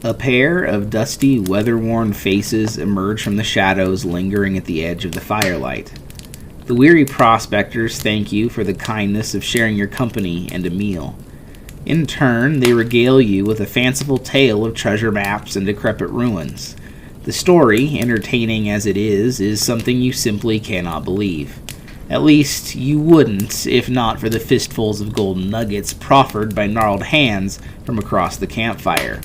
A pair of dusty, weather-worn faces emerge from the shadows lingering at the edge of the firelight. The weary prospectors thank you for the kindness of sharing your company and a meal. In turn, they regale you with a fanciful tale of treasure maps and decrepit ruins. The story, entertaining as it is something you simply cannot believe. At least, you wouldn't if not for the fistfuls of golden nuggets proffered by gnarled hands from across the campfire.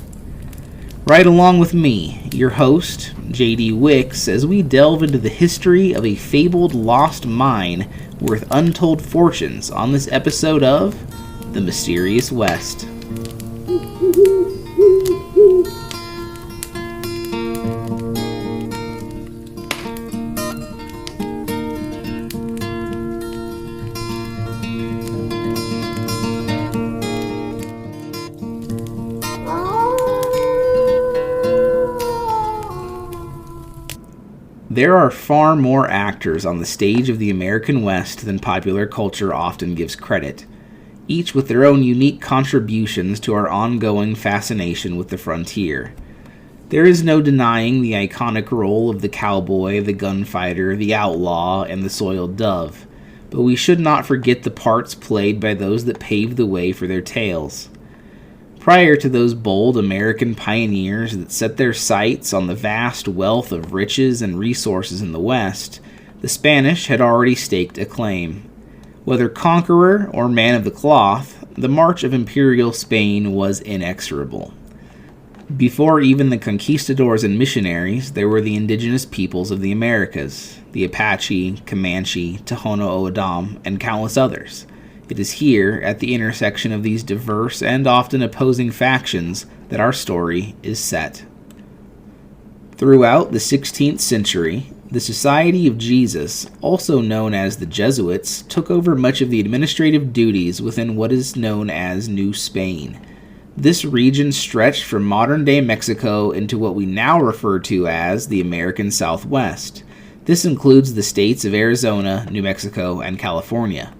Right along with me, your host, J.D. Wicks, as we delve into the history of a fabled lost mine worth untold fortunes on this episode of The Mysterious West. There are far more actors on the stage of the American West than popular culture often gives credit, each with their own unique contributions to our ongoing fascination with the frontier. There is no denying the iconic role of the cowboy, the gunfighter, the outlaw, and the soiled dove, but we should not forget the parts played by those that paved the way for their tales. Prior to those bold American pioneers that set their sights on the vast wealth of riches and resources in the West, the Spanish had already staked a claim. Whether conqueror or man of the cloth, the march of imperial Spain was inexorable. Before even the conquistadors and missionaries, there were the indigenous peoples of the Americas, the Apache, Comanche, Tohono O'odham, and countless others. It is here, at the intersection of these diverse and often opposing factions, that our story is set. Throughout the 16th century, the Society of Jesus, also known as the Jesuits, took over much of the administrative duties within what is known as New Spain. This region stretched from modern-day Mexico into what we now refer to as the American Southwest. This includes the states of Arizona, New Mexico, and California.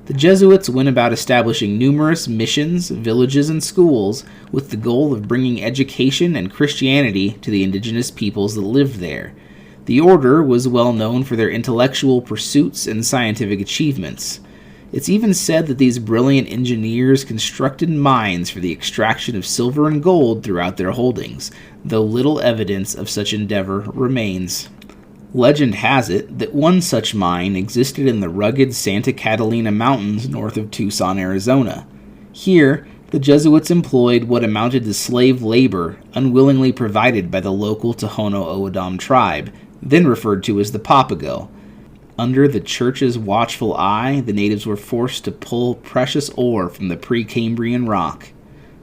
The Jesuits went about establishing numerous missions, villages, and schools with the goal of bringing education and Christianity to the indigenous peoples that lived there. The order was well known for their intellectual pursuits and scientific achievements. It's even said that these brilliant engineers constructed mines for the extraction of silver and gold throughout their holdings, though little evidence of such endeavor remains. Legend has it that one such mine existed in the rugged Santa Catalina Mountains north of Tucson, Arizona. Here, the Jesuits employed what amounted to slave labor unwillingly provided by the local Tohono O'odham tribe, then referred to as the Papago. Under the church's watchful eye, the natives were forced to pull precious ore from the Precambrian rock.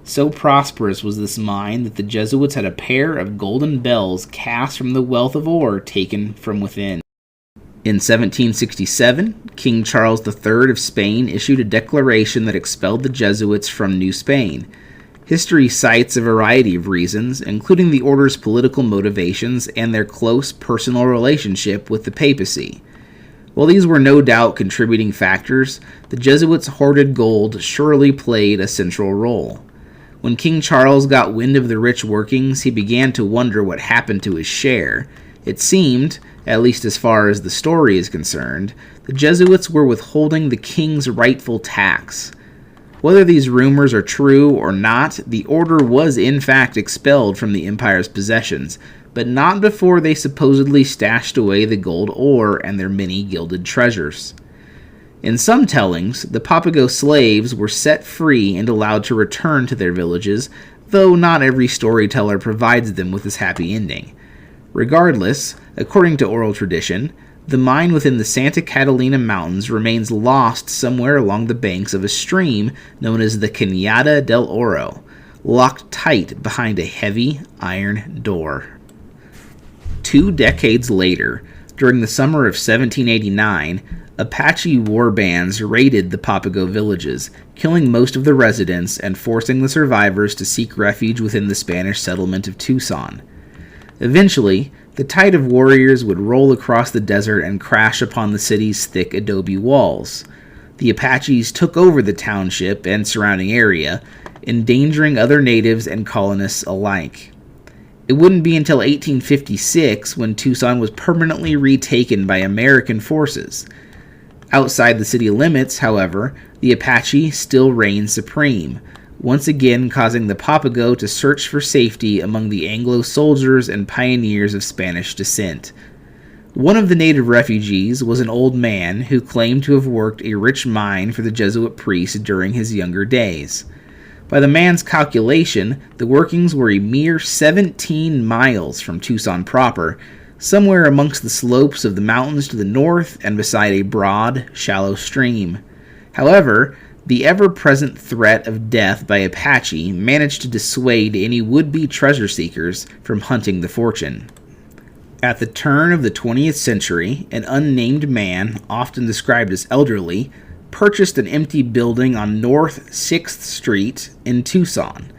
So prosperous was this mine that the Jesuits had a pair of golden bells cast from the wealth of ore taken from within. In 1767, King Charles III of Spain issued a declaration that expelled the Jesuits from New Spain. History cites a variety of reasons, including the order's political motivations and their close personal relationship with the papacy. While these were no doubt contributing factors, the Jesuits' hoarded gold surely played a central role. When King Charles got wind of the rich workings, he began to wonder what happened to his share. It seemed, at least as far as the story is concerned, the Jesuits were withholding the king's rightful tax. Whether these rumors are true or not, the order was in fact expelled from the empire's possessions, but not before they supposedly stashed away the gold ore and their many gilded treasures. In some tellings, the Papago slaves were set free and allowed to return to their villages, though not every storyteller provides them with this happy ending. Regardless, according to oral tradition, the mine within the Santa Catalina Mountains remains lost somewhere along the banks of a stream known as the Cañada del Oro, locked tight behind a heavy iron door. 2 decades later, during the summer of 1789, Apache war bands raided the Papago villages, killing most of the residents and forcing the survivors to seek refuge within the Spanish settlement of Tucson. Eventually, the tide of warriors would roll across the desert and crash upon the city's thick adobe walls. The Apaches took over the township and surrounding area, endangering other natives and colonists alike. It wouldn't be until 1856 when Tucson was permanently retaken by American forces. Outside the city limits, however, the Apache still reigned supreme, once again causing the Papago to search for safety among the Anglo soldiers and pioneers of Spanish descent. One of the native refugees was an old man who claimed to have worked a rich mine for the Jesuit priest during his younger days. By the man's calculation, the workings were a mere 17 miles from Tucson proper, somewhere amongst the slopes of the mountains to the north and beside a broad, shallow stream. However, the ever-present threat of death by Apache managed to dissuade any would-be treasure seekers from hunting the fortune. At the turn of the 20th century, an unnamed man, often described as elderly, purchased an empty building on North 6th Street in Tucson.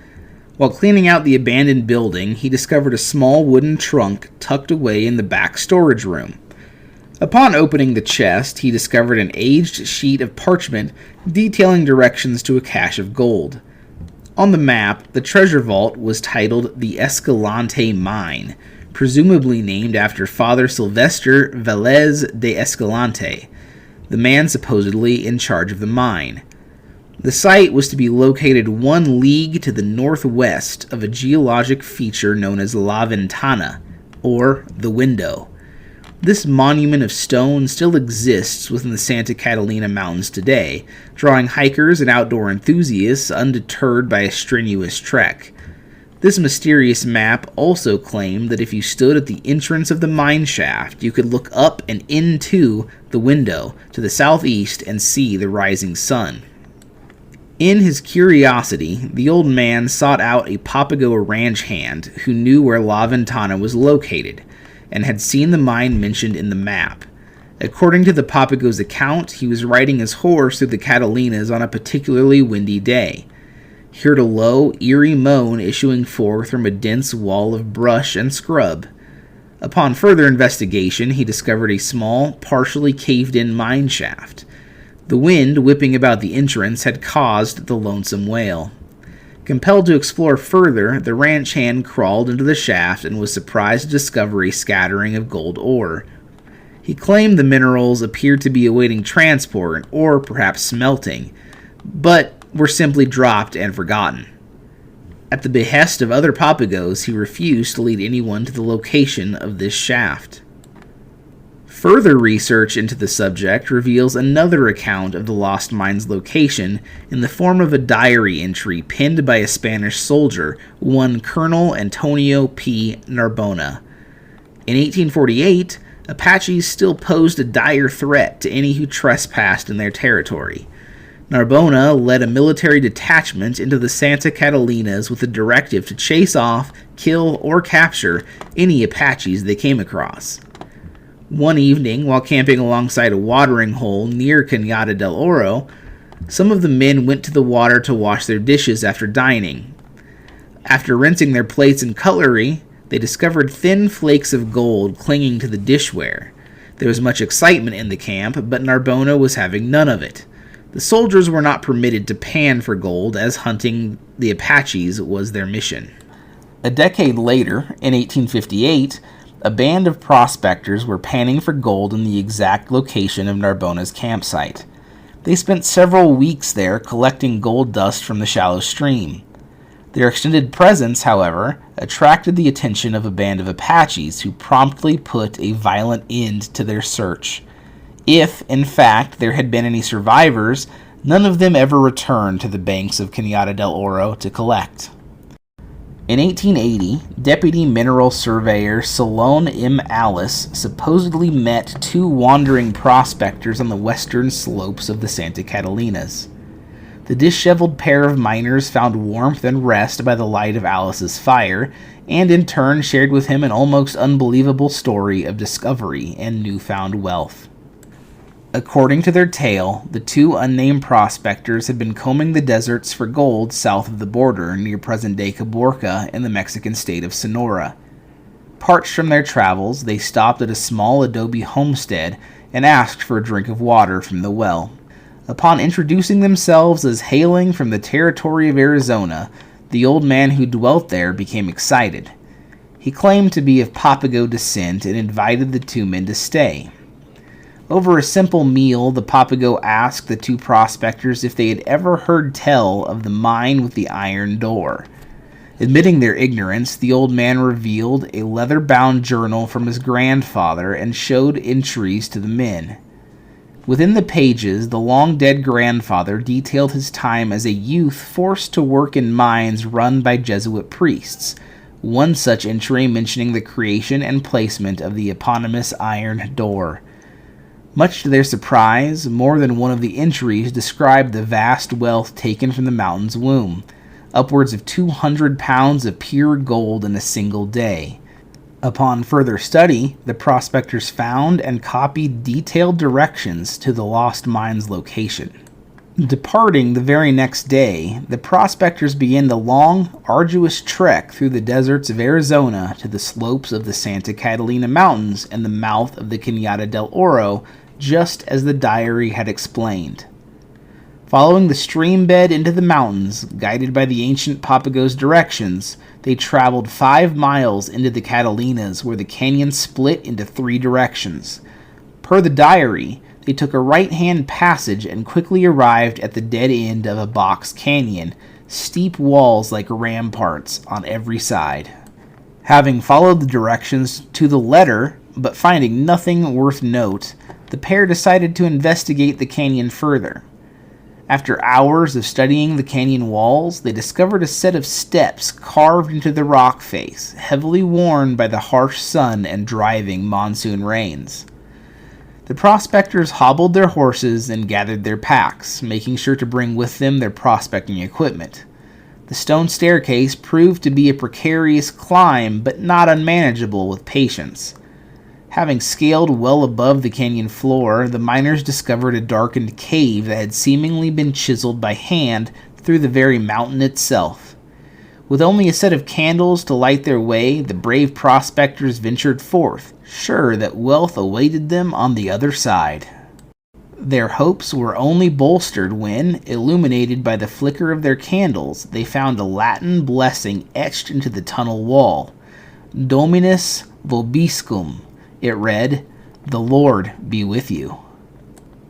While cleaning out the abandoned building, he discovered a small wooden trunk tucked away in the back storage room. Upon opening the chest, he discovered an aged sheet of parchment detailing directions to a cache of gold. On the map, the treasure vault was titled the Escalante Mine, presumably named after Father Sylvester Velez de Escalante, the man supposedly in charge of the mine. The site was to be located 1 league to the northwest of a geologic feature known as La Ventana, or the Window. This monument of stone still exists within the Santa Catalina Mountains today, drawing hikers and outdoor enthusiasts undeterred by a strenuous trek. This mysterious map also claimed that if you stood at the entrance of the mine shaft, you could look up and into the window to the southeast and see the rising sun. In his curiosity, the old man sought out a Papago ranch hand who knew where La Ventana was located, and had seen the mine mentioned in the map. According to the Papago's account, he was riding his horse through the Catalinas on a particularly windy day. He heard a low, eerie moan issuing forth from a dense wall of brush and scrub. Upon further investigation, he discovered a small, partially caved-in mine shaft. The wind whipping about the entrance had caused the lonesome wail. Compelled to explore further, the ranch hand crawled into the shaft and was surprised to discover a scattering of gold ore. He claimed the minerals appeared to be awaiting transport, or perhaps smelting, but were simply dropped and forgotten. At the behest of other Papagos, he refused to lead anyone to the location of this shaft. Further research into the subject reveals another account of the lost mine's location in the form of a diary entry penned by a Spanish soldier, one Colonel Antonio P. Narbona. In 1848, Apaches still posed a dire threat to any who trespassed in their territory. Narbona led a military detachment into the Santa Catalinas with a directive to chase off, kill, or capture any Apaches they came across. One evening, while camping alongside a watering hole near Cañada del Oro, some of the men went to the water to wash their dishes after dining. After rinsing their plates and cutlery, they discovered thin flakes of gold clinging to the dishware. There was much excitement in the camp, but Narbona was having none of it. The soldiers were not permitted to pan for gold, as hunting the Apaches was their mission. A decade later, in 1858, a band of prospectors were panning for gold in the exact location of Narbona's campsite. They spent several weeks there collecting gold dust from the shallow stream. Their extended presence, however, attracted the attention of a band of Apaches who promptly put a violent end to their search. If, in fact, there had been any survivors, none of them ever returned to the banks of Cañada del Oro to collect. In 1880, Deputy Mineral Surveyor Salone M. Alice supposedly met 2 wandering prospectors on the western slopes of the Santa Catalinas. The disheveled pair of miners found warmth and rest by the light of Alice's fire, and in turn shared with him an almost unbelievable story of discovery and newfound wealth. According to their tale, the 2 unnamed prospectors had been combing the deserts for gold south of the border near present-day Caborca in the Mexican state of Sonora. Parched from their travels, they stopped at a small adobe homestead and asked for a drink of water from the well. Upon introducing themselves as hailing from the territory of Arizona, the old man who dwelt there became excited. He claimed to be of Papago descent and invited the two men to stay. Over a simple meal, the Papago asked the two prospectors if they had ever heard tell of the mine with the iron door. Admitting their ignorance, the old man revealed a leather-bound journal from his grandfather and showed entries to the men. Within the pages, the long-dead grandfather detailed his time as a youth forced to work in mines run by Jesuit priests, one such entry mentioning the creation and placement of the eponymous iron door. Much to their surprise, more than one of the entries described the vast wealth taken from the mountain's womb, upwards of 200 pounds of pure gold in a single day. Upon further study, the prospectors found and copied detailed directions to the lost mine's location. Departing the very next day, the prospectors began the long, arduous trek through the deserts of Arizona to the slopes of the Santa Catalina Mountains and the mouth of the Cañada del Oro, just as the diary had explained. Following the stream bed into the mountains, guided by the ancient Papago's directions, they traveled 5 miles into the Catalinas, where the canyon split into 3 directions. Per the diary, they took a right-hand passage and quickly arrived at the dead end of a box canyon, steep walls like ramparts on every side. Having followed the directions to the letter, but finding nothing worth note, the pair decided to investigate the canyon further. After hours of studying the canyon walls, they discovered a set of steps carved into the rock face, heavily worn by the harsh sun and driving monsoon rains. The prospectors hobbled their horses and gathered their packs, making sure to bring with them their prospecting equipment. The stone staircase proved to be a precarious climb, but not unmanageable with patience. Having scaled well above the canyon floor, the miners discovered a darkened cave that had seemingly been chiseled by hand through the very mountain itself. With only a set of candles to light their way, the brave prospectors ventured forth, sure that wealth awaited them on the other side. Their hopes were only bolstered when, illuminated by the flicker of their candles, they found a Latin blessing etched into the tunnel wall. Dominus vobiscum. It read, "The Lord be with you."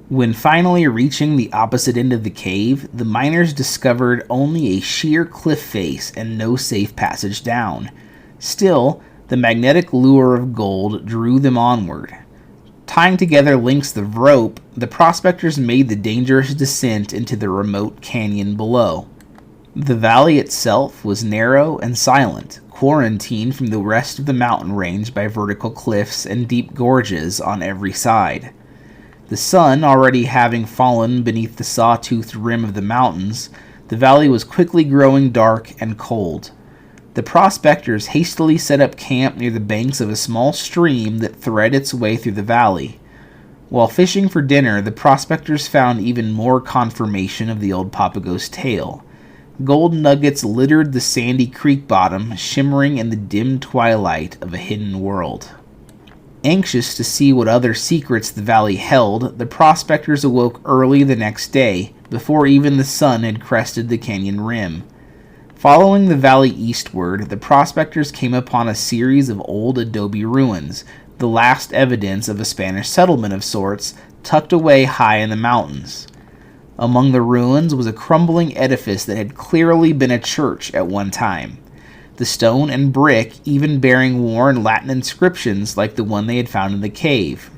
When finally reaching the opposite end of the cave, the miners discovered only a sheer cliff face and no safe passage down. Still, the magnetic lure of gold drew them onward. Tying together lengths of rope, the prospectors made the dangerous descent into the remote canyon below. The valley itself was narrow and silent, quarantined from the rest of the mountain range by vertical cliffs and deep gorges on every side. The sun already having fallen beneath the saw-toothed rim of the mountains, the valley was quickly growing dark and cold. The prospectors hastily set up camp near the banks of a small stream that thread its way through the valley. While fishing for dinner, the prospectors found even more confirmation of the old Papago's tale. Gold nuggets littered the sandy creek bottom, shimmering in the dim twilight of a hidden world. Anxious to see what other secrets the valley held, the prospectors awoke early the next day, before even the sun had crested the canyon rim. Following the valley eastward, the prospectors came upon a series of old adobe ruins, the last evidence of a Spanish settlement of sorts, tucked away high in the mountains. Among the ruins was a crumbling edifice that had clearly been a church at one time, the stone and brick even bearing worn Latin inscriptions like the one they had found in the cave.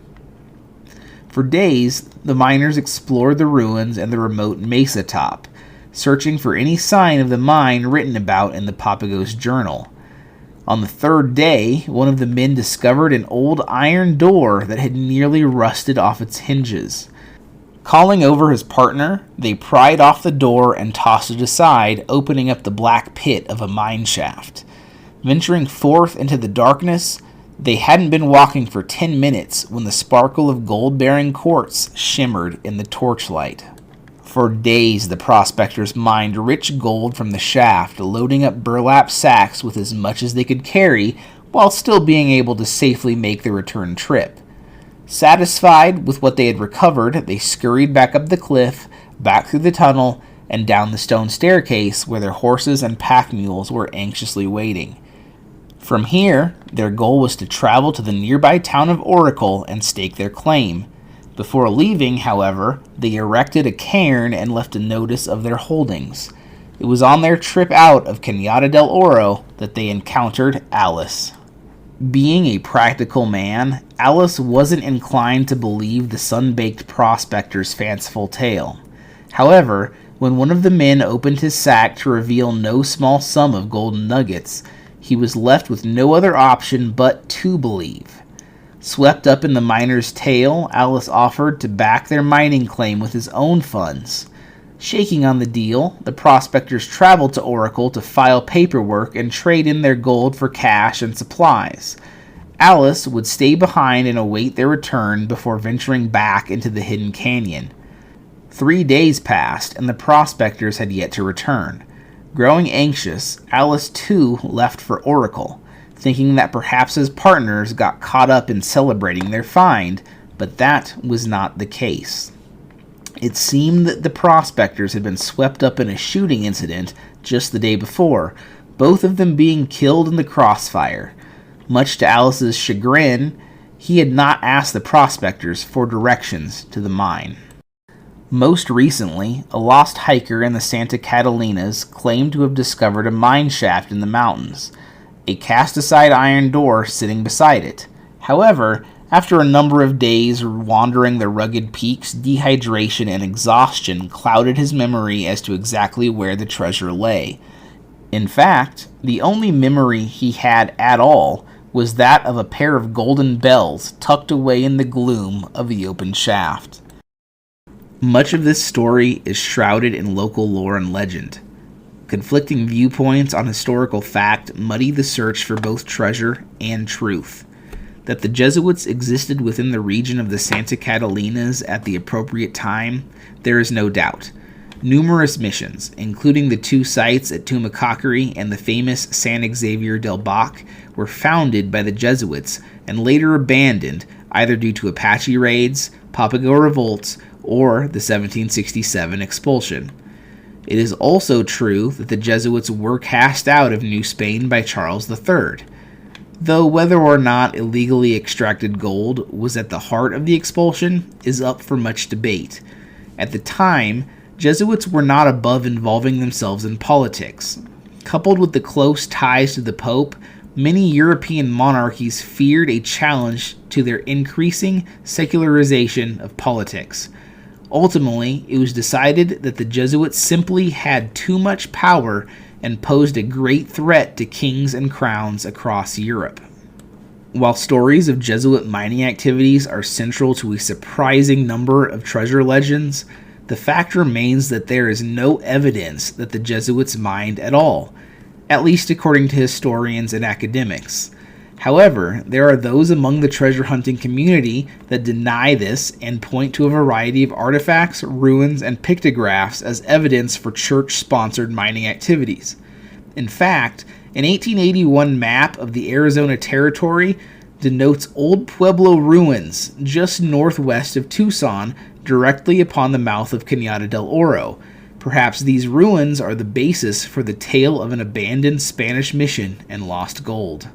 For days, the miners explored the ruins and the remote mesa top, searching for any sign of the mine written about in the Papago's journal. On the 3rd day, one of the men discovered an old iron door that had nearly rusted off its hinges. Calling over his partner, they pried off the door and tossed it aside, opening up the black pit of a mine shaft. Venturing forth into the darkness, they hadn't been walking for 10 minutes when the sparkle of gold-bearing quartz shimmered in the torchlight. For days the prospectors mined rich gold from the shaft, loading up burlap sacks with as much as they could carry, while still being able to safely make the return trip. Satisfied with what they had recovered, they scurried back up the cliff, back through the tunnel, and down the stone staircase where their horses and pack mules were anxiously waiting. From here, their goal was to travel to the nearby town of Oracle and stake their claim. Before leaving, however, they erected a cairn and left a notice of their holdings. It was on their trip out of Cañada del Oro that they encountered Alice. Being a practical man, Alice wasn't inclined to believe the sun-baked prospector's fanciful tale. However, when one of the men opened his sack to reveal no small sum of golden nuggets, he was left with no other option but to believe. Swept up in the miner's tale, Alice offered to back their mining claim with his own funds. Shaking on the deal, the prospectors traveled to Oracle to file paperwork and trade in their gold for cash and supplies. Alice would stay behind and await their return before venturing back into the hidden canyon. 3 days passed, and the prospectors had yet to return. Growing anxious, Alice too left for Oracle, thinking that perhaps his partners got caught up in celebrating their find, but that was not the case. It seemed that the prospectors had been swept up in a shooting incident just the day before, both of them being killed in the crossfire. Much to Alice's chagrin, he had not asked the prospectors for directions to the mine. Most recently, a lost hiker in the Santa Catalinas claimed to have discovered a mine shaft in the mountains, a cast-aside iron door sitting beside it. However, after a number of days wandering the rugged peaks, dehydration and exhaustion clouded his memory as to exactly where the treasure lay. In fact, the only memory he had at all was that of a pair of golden bells tucked away in the gloom of the open shaft. Much of this story is shrouded in local lore and legend. Conflicting viewpoints on historical fact muddy the search for both treasure and truth. That the Jesuits existed within the region of the Santa Catalinas at the appropriate time, there is no doubt. Numerous missions, including the 2 sites at Tumacacari and the famous San Xavier del Bac, were founded by the Jesuits and later abandoned either due to Apache raids, Papago revolts, or the 1767 expulsion. It is also true that the Jesuits were cast out of New Spain by Charles III, though whether or not illegally extracted gold was at the heart of the expulsion is up for much debate. At the time, Jesuits were not above involving themselves in politics. Coupled with the close ties to the Pope, many European monarchies feared a challenge to their increasing secularization of politics. Ultimately, it was decided that the Jesuits simply had too much power and posed a great threat to kings and crowns across Europe. While stories of Jesuit mining activities are central to a surprising number of treasure legends, the fact remains that there is no evidence that the Jesuits mined at all, at least according to historians and academics. However, there are those among the treasure hunting community that deny this and point to a variety of artifacts, ruins, and pictographs as evidence for church-sponsored mining activities. In fact, an 1881 map of the Arizona Territory denotes Old Pueblo ruins just northwest of Tucson, directly upon the mouth of Cañada del Oro. Perhaps these ruins are the basis for the tale of an abandoned Spanish mission and lost gold.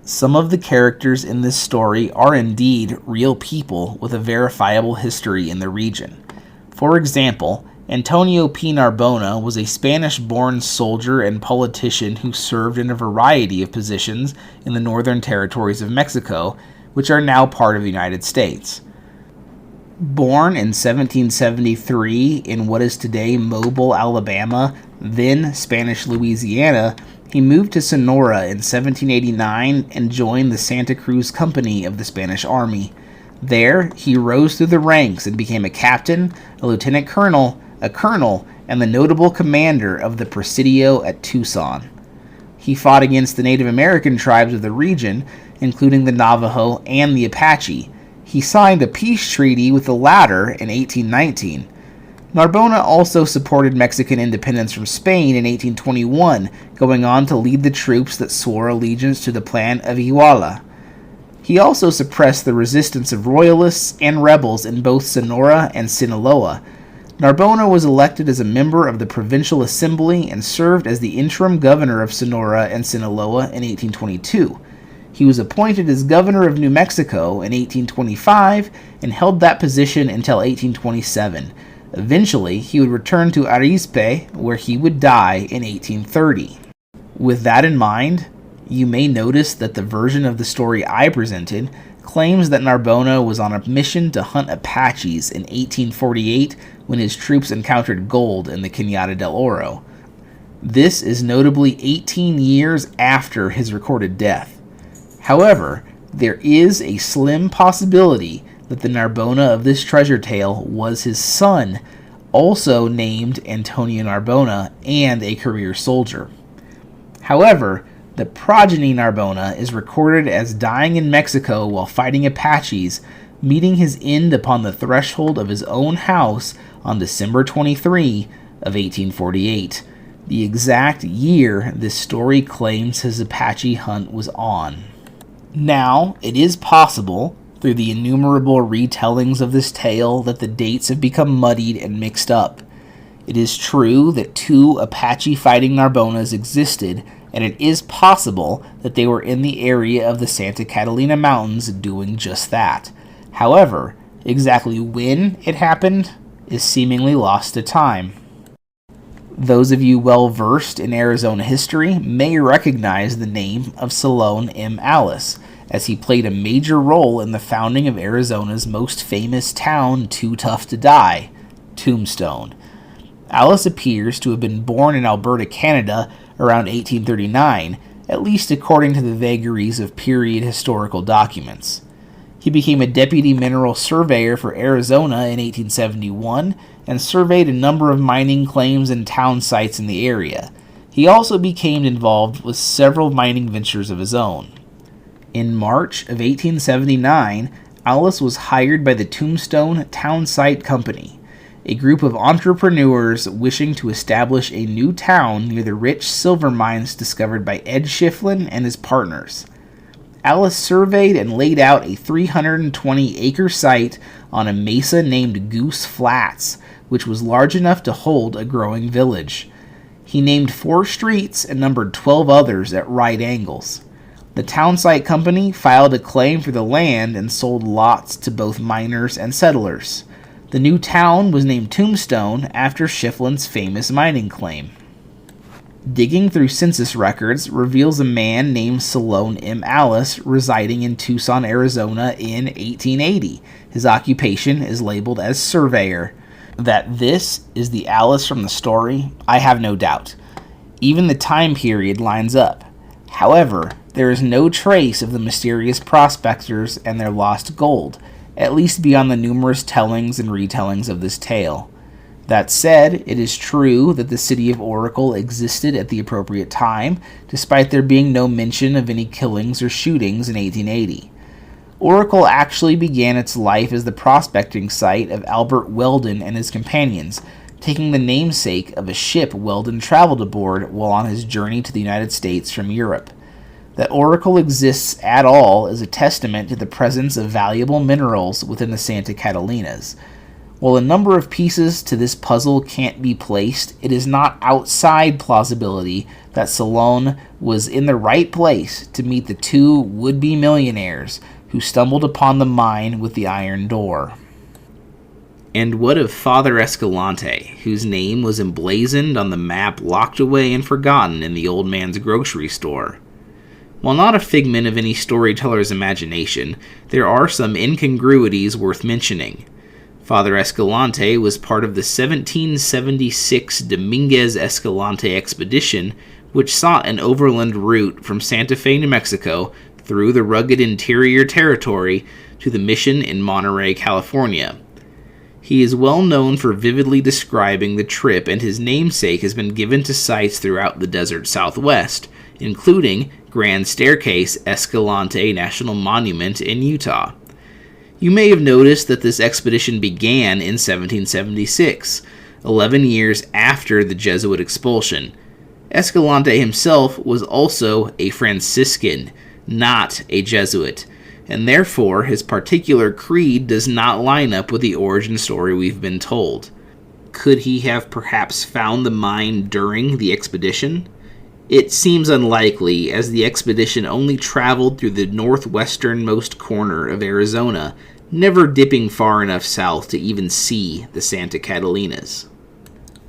Some of the characters in this story are indeed real people with a verifiable history in the region. For example, Antonio P. Narbona was a Spanish-born soldier and politician who served in a variety of positions in the northern territories of Mexico, which are now part of the United States. Born in 1773 in what is today Mobile, Alabama, then Spanish Louisiana, he moved to Sonora in 1789 and joined the Santa Cruz Company of the Spanish Army. There, he rose through the ranks and became a captain, a lieutenant colonel, a colonel, and the notable commander of the Presidio at Tucson. He fought against the Native American tribes of the region, including the Navajo and the Apache. He signed a peace treaty with the latter in 1819. Narbona also supported Mexican independence from Spain in 1821, going on to lead the troops that swore allegiance to the Plan of Iguala. He also suppressed the resistance of royalists and rebels in both Sonora and Sinaloa. Narbona was elected as a member of the Provincial Assembly and served as the interim governor of Sonora and Sinaloa in 1822. He was appointed as governor of New Mexico in 1825 and held that position until 1827. Eventually, he would return to Arizpe, where he would die in 1830. With that in mind, you may notice that the version of the story I presented claims that Narbona was on a mission to hunt Apaches in 1848 when his troops encountered gold in the Cañada del Oro. This is notably 18 years after his recorded death. However, there is a slim possibility that the Narbona of this treasure tale was his son, also named Antonio Narbona and a career soldier. However, the progeny Narbona is recorded as dying in Mexico while fighting Apaches, meeting his end upon the threshold of his own house on December 23 of 1848, the exact year this story claims his Apache hunt was on. Now, it is possible, through the innumerable retellings of this tale, that the dates have become muddied and mixed up. It is true that 2 Apache fighting Narbonas existed, and it is possible that they were in the area of the Santa Catalina Mountains doing just that. However, exactly when it happened is seemingly lost to time. Those of you well versed in Arizona history may recognize the name of Salone M. Alice, as he played a major role in the founding of Arizona's most famous town too tough to die, Tombstone. Alice appears to have been born in Alberta, Canada, around 1839, at least according to the vagaries of period historical documents. He became a deputy mineral surveyor for Arizona in 1871 and surveyed a number of mining claims and town sites in the area. He also became involved with several mining ventures of his own. In March of 1879, Alice was hired by the Tombstone Town Site Company, a group of entrepreneurs wishing to establish a new town near the rich silver mines discovered by Ed Schifflin and his partners. Alice surveyed and laid out a 320-acre site on a mesa named Goose Flats, which was large enough to hold a growing village. He named 4 streets and numbered 12 others at right angles. The town site company filed a claim for the land and sold lots to both miners and settlers. The new town was named Tombstone after Schifflin's famous mining claim. Digging through census records reveals a man named Salone M. Alice residing in Tucson, Arizona in 1880. His occupation is labeled as surveyor. That this is the Alice from the story, I have no doubt. Even the time period lines up. However, there is no trace of the mysterious prospectors and their lost gold, at least beyond the numerous tellings and retellings of this tale. That said, it is true that the city of Oracle existed at the appropriate time, despite there being no mention of any killings or shootings in 1880. Oracle actually began its life as the prospecting site of Albert Weldon and his companions, taking the namesake of a ship Weldon traveled aboard while on his journey to the United States from Europe. That Oracle exists at all is a testament to the presence of valuable minerals within the Santa Catalinas. While a number of pieces to this puzzle can't be placed, it is not outside plausibility that Salone was in the right place to meet the 2 would-be millionaires who stumbled upon the mine with the iron door. And what of Father Escalante, whose name was emblazoned on the map locked away and forgotten in the old man's grocery store? While not a figment of any storyteller's imagination, there are some incongruities worth mentioning. Father Escalante was part of the 1776 Dominguez Escalante expedition, which sought an overland route from Santa Fe, New Mexico, through the rugged interior territory to the mission in Monterey, California. He is well known for vividly describing the trip, and his namesake has been given to sites throughout the desert Southwest, including Grand Staircase Escalante National Monument in Utah. You may have noticed that this expedition began in 1776, 11 years after the Jesuit expulsion. Escalante himself was also a Franciscan, not a Jesuit, and therefore his particular creed does not line up with the origin story we've been told. Could he have perhaps found the mine during the expedition? It seems unlikely, as the expedition only traveled through the northwesternmost corner of Arizona, never dipping far enough south to even see the Santa Catalinas.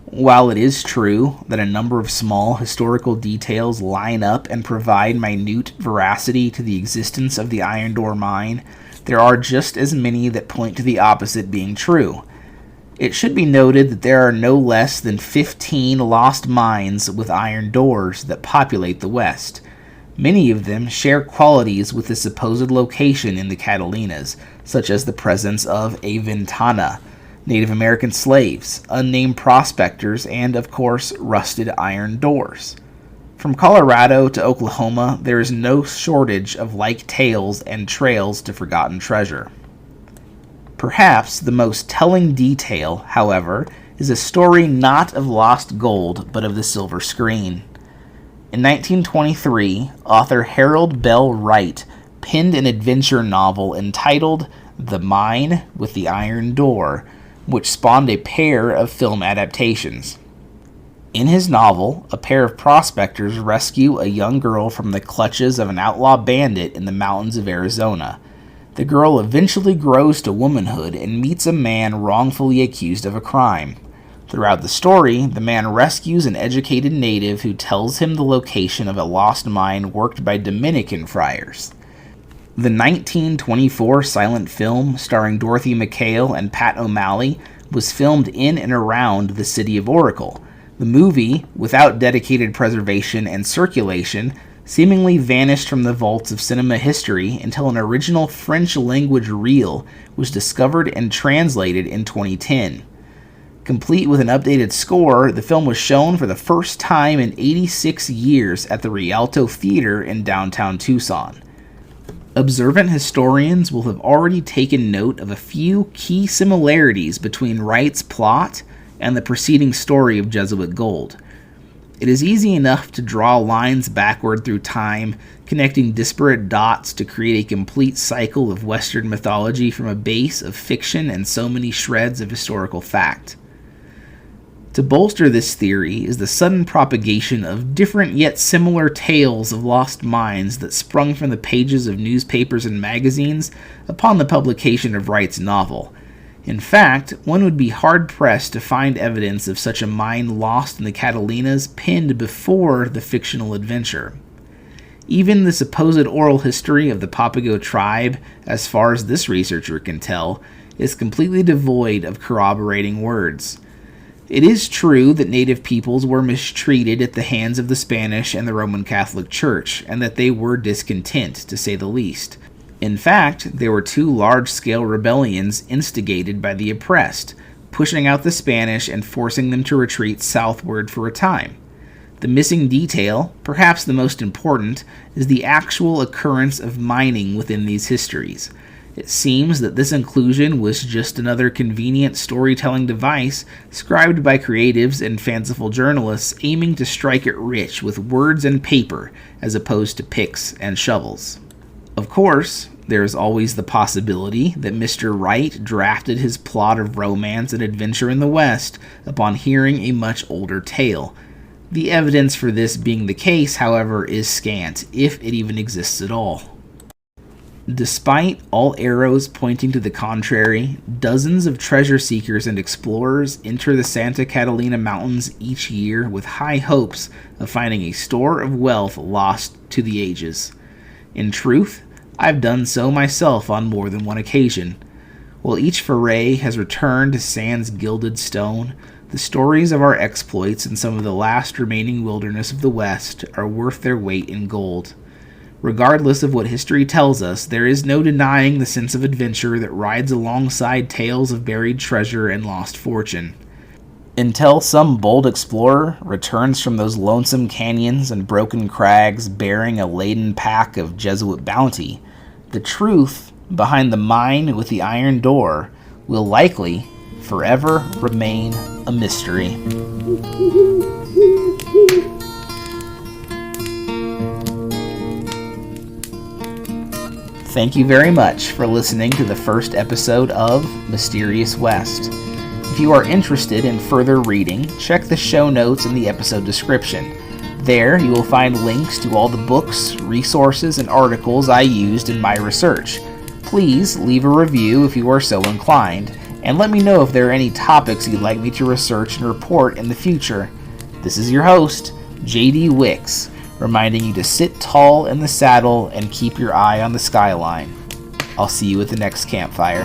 While it is true that a number of small historical details line up and provide minute veracity to the existence of the Iron Door mine, there are just as many that point to the opposite being true. It should be noted that there are no less than 15 lost mines with iron doors that populate the West. Many of them share qualities with the supposed location in the Catalinas, such as the presence of a ventana, Native American slaves, unnamed prospectors, and, of course, rusted iron doors. From Colorado to Oklahoma, there is no shortage of like tales and trails to forgotten treasure. Perhaps the most telling detail, however, is a story not of lost gold, but of the silver screen. In 1923, author Harold Bell Wright penned an adventure novel entitled The Mine with the Iron Door, which spawned a pair of film adaptations. In his novel, a pair of prospectors rescue a young girl from the clutches of an outlaw bandit in the mountains of Arizona. The girl eventually grows to womanhood and meets a man wrongfully accused of a crime. Throughout the story, the man rescues an educated native who tells him the location of a lost mine worked by Dominican friars. The 1924 silent film starring Dorothy McHale and Pat O'Malley was filmed in and around the city of Oracle. The movie, without dedicated preservation and circulation, seemingly vanished from the vaults of cinema history until an original French-language reel was discovered and translated in 2010. Complete with an updated score, the film was shown for the first time in 86 years at the Rialto Theater in downtown Tucson. Observant historians will have already taken note of a few key similarities between Wright's plot and the preceding story of Jesuit gold. It is easy enough to draw lines backward through time, connecting disparate dots to create a complete cycle of Western mythology from a base of fiction and so many shreds of historical fact. To bolster this theory is the sudden propagation of different yet similar tales of lost mines that sprung from the pages of newspapers and magazines upon the publication of Wright's novel. In fact, one would be hard-pressed to find evidence of such a mine lost in the Catalinas penned before the fictional adventure. Even the supposed oral history of the Papago tribe, as far as this researcher can tell, is completely devoid of corroborating words. It is true that native peoples were mistreated at the hands of the Spanish and the Roman Catholic Church, and that they were discontent, to say the least. In fact, there were 2 large-scale rebellions instigated by the oppressed, pushing out the Spanish and forcing them to retreat southward for a time. The missing detail, perhaps the most important, is the actual occurrence of mining within these histories. It seems that this inclusion was just another convenient storytelling device scribed by creatives and fanciful journalists aiming to strike it rich with words and paper as opposed to picks and shovels. Of course, there is always the possibility that Mr. Wright drafted his plot of romance and adventure in the West upon hearing a much older tale. The evidence for this being the case, however, is scant, if it even exists at all. Despite all arrows pointing to the contrary, dozens of treasure seekers and explorers enter the Santa Catalina Mountains each year with high hopes of finding a store of wealth lost to the ages. In truth, I've done so myself on more than one occasion. While each foray has returned to sans gilded stone, the stories of our exploits in some of the last remaining wilderness of the West are worth their weight in gold. Regardless of what history tells us, there is no denying the sense of adventure that rides alongside tales of buried treasure and lost fortune. Until some bold explorer returns from those lonesome canyons and broken crags bearing a laden pack of Jesuit bounty, the truth behind the mine with the iron door will likely forever remain a mystery. Thank you very much for listening to the first episode of Mysterious West. If you are interested in further reading, check the show notes in the episode description. There, you will find links to all the books, resources, and articles I used in my research. Please leave a review if you are so inclined, and let me know if there are any topics you'd like me to research and report in the future. This is your host, JD Wicks, reminding you to sit tall in the saddle and keep your eye on the skyline. I'll see you at the next campfire.